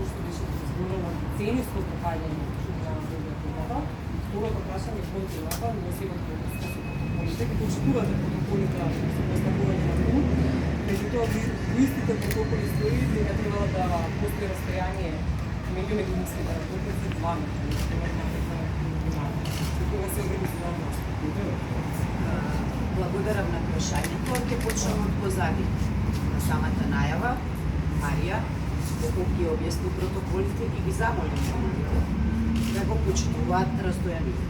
што беше зборува цениско покаѓање на библиотеката. Второто прашање кој темата не се во врска со протоколите, како читувате протоколите со поставување на пункт, меѓутоа во истите протоколи стои дека треба да постои растојание меѓу медицинските работници 2 метри. Кога се организира настапите? Благодарам на прашањето. Ќе почнем од позади на самата најава. Марија ги објасни протоколите и ги замоли да го почитуваат растојанието.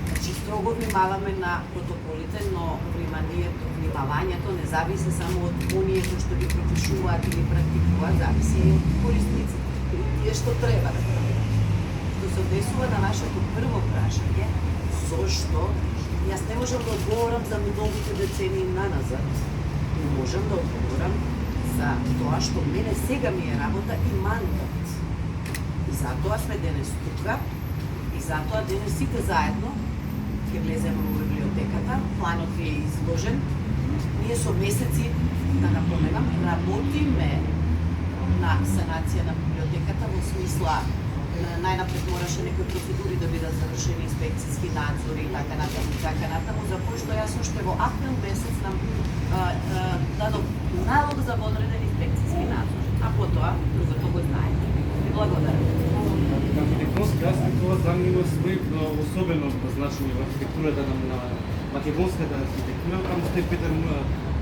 Значи, строго внимаваме на протоколите, но внимавањето не зависи само од оние кои што ги пропишуваат или практикуваат, зависи и од корисниците, и тие што треба да прават. Што се однесува на вашето прво прашање, зошто јас не можам да одговорам за многите децении наназад, но можам да одговорам за тоа што мене сега ми е работа и мандат. И затоа сме денес тука, и затоа денес сите заедно ќе влеземе во библиотеката, планот ви е изложен. Ние со месеци, да напоменам, работиме на санација на библиотеката во смисла најнапред мораше некои процедури да бидат завршени, инспекцијски надзори и така натаму, за кој што јас уште во април месец нам дадов налог за одреден инспекцијски надзор, а потоа другото го знаете. Ви благодарам. Како дипломски архитект тоа за мене има свој особено значење во архитектурата на македонската архитектура. Таму стои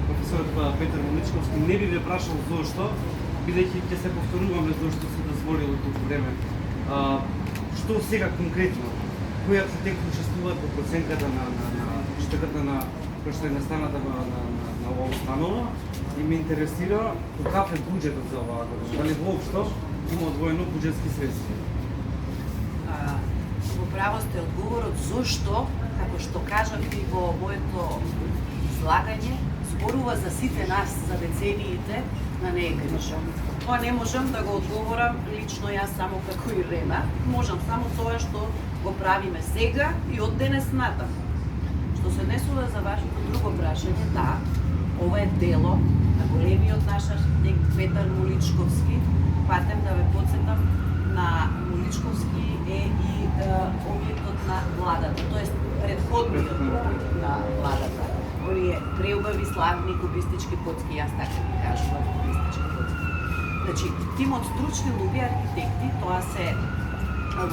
професорот Петар Моличковски. Не би ве прашал зошто, бидејќи ќе се повторуваме зошто се дозволило толку време. Што сега конкретно, кои архитекти учествуваат во проценката на штетата на која што е настаната на оваа установа и ме интересира какав е буџетот за оваа година, дали воопшто има одвоено буџетски средства? Во право сте одговорот зошто, како што кажав и во моето излагање, зборува за сите нас, за децениите, на не е грешен. Тоа не можам да го одговорам лично јас само како Ирена, можам само тоа што го правиме сега и од денес натаму. Што се однесува за вашето друго прашање, да, ова е дело на големиот наш архитект Петар Моличковски. Патем да ве подсетам на Моличковски е и објектот на владата, тоест предходниот објект на владата. Оние преубави, славни кубистички поцки, јас така ги кажувам, кубистички поцки. Значи, тимот стручни луѓе архитекти, тоа се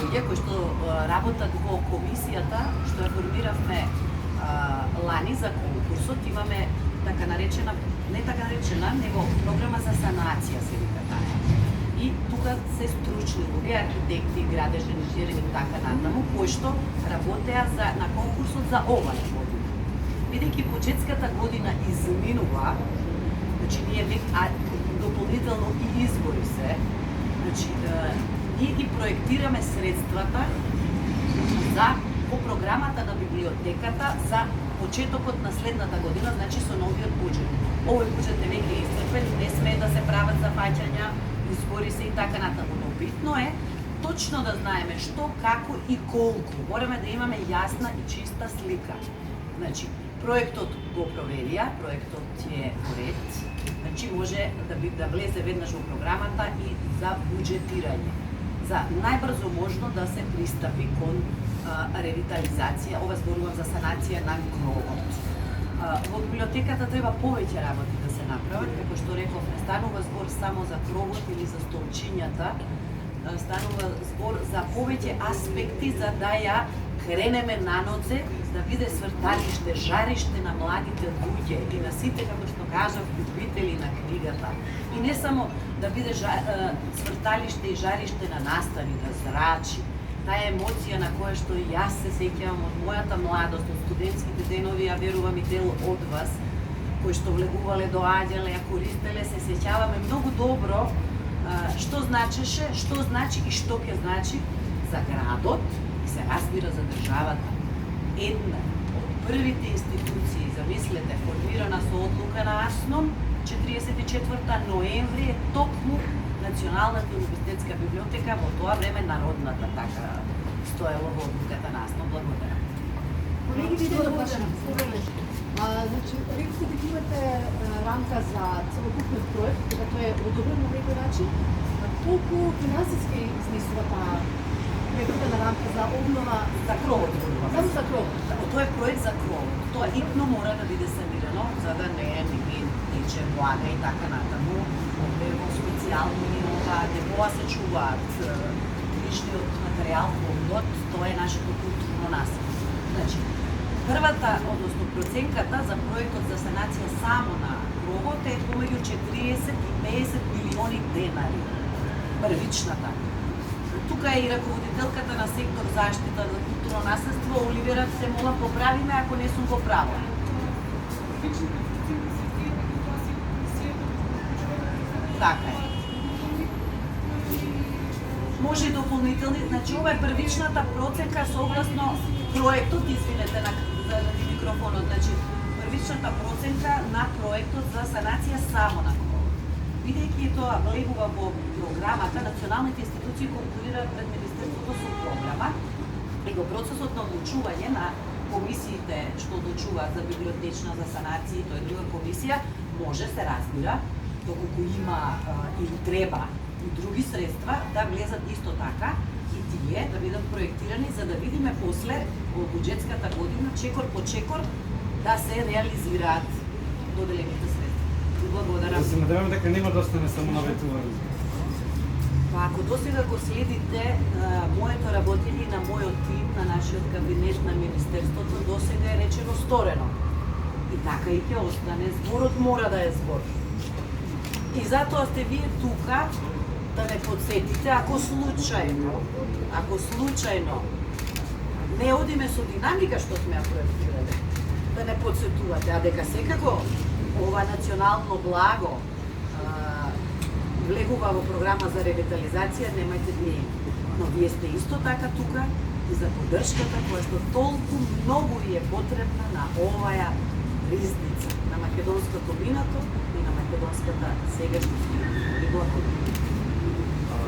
луѓе кои што работат во комисијата, што ја формиравме лани за конкурсот, имаме така наречена, не така наречена, него програма за санација се вика таа. И тука се стручни луѓе, архитекти, градежни инженери и така натаму, кои што работеа на конкурсот за оваа година. Бидејќи буџетската година изминува, значи ние дополнително и избори се, значи ние ги проектираме средствата за по програмата на библиотеката за почетокот на следната година, значи со новиот буџет. Овој буџет е веќе истрпен, не смее да се прават зафаќања, избори се и така натаму. Но битно е точно да знаеме што, како и колку. Мораме да имаме јасна и чиста слика. Значи, проектот го проверија, проектот е ред, значи може да влезе веднаш во програмата и за буџетирање. За најбрзо можно да се пристапи кон ревитализација, ова зборувам за санација на кровот. Во библиотеката треба повеќе работи да се направат, како што реков, не станува збор само за кровот или за столчињата, станува збор за повеќе аспекти за да ја кренеме на ноце, да биде сврталиште, жариште на младите луѓе и на сите, како што кажав, љубители на книгата. И не само да биде сврталиште и жариште на настави, да зрачи. Таа емоција на која што и јас се сеќавам од мојата младост, од студентските денови, ја верувам и дел од вас, кои што влегувале, доаѓале, ја користеле, се сеќаваме многу добро што значеше, што значи и што ќе значи за градот и се разбира за државата. Една од првите институции, замислете, формирана со одлука на АСНОМ, 44 ноември е токму Националната универзитетска библиотека, во тоа време народната така стоела во одлуката на АСНОМ. Благодарам. Колеги, ви да прашам. Значи, рекохте дека имате рамка за целокупниот проект, дека тоа е одобрен на некој начин. колку финансиски изнесува таа предвидена рамка за обнова За кровот. само за кров? Тоа е проект за кровот. Тоа итно мора да биде санирано, за да не тече влага и така натаму. Овде во специјални депоа се чуваат личниот материјал, фондот, тоа е нашето културно наследство. Значи, првата, односно проценката за проектот за санација само на кровот е помеѓу 40 и 50 милиони денари. Првичната. Тука е и раководителката на сектор заштита на културно наследство, Оливера, се мола поправиме ако не сум го права. Така е. Може и дополнителни, значи ова е првичната проценка согласно проектот, извинете на микрофонот, значи првичната проценка на проектот за санација само на кровот. Бидејќи тоа влегува во програмата, националните институции конкурираат пред Министерството со програма и го процесот на одлучување на комисиите што одлучуваат за библиотечна, за санација, тоа е друга комисија, може се разбира, доколку има или треба и други средства да влезат исто така и тие да бидат проектирани за да видиме после во буџетската година чекор по чекор да се реализираат доделените средства. Благодарам. Да се надеваме дека нема да остане само наветувано. Па ако досега го следите моето работење на мојот тим, на нашиот кабинет на Министерството, досега е речено сторено. И така и ќе остане. Зборот мора да е збор. И затоа сте вие тука да ме подсетите, ако случајно не одиме со динамика што сме ја проектирале, да не подсетувате, а дека секако ова национално благо влегува во програма за ревитализација, немајте дни. Но вие сте исто така тука и за поддршката која што толку многу ви е потребна на оваа ризница, на македонското минато и на македонската сегашност. И благодарам.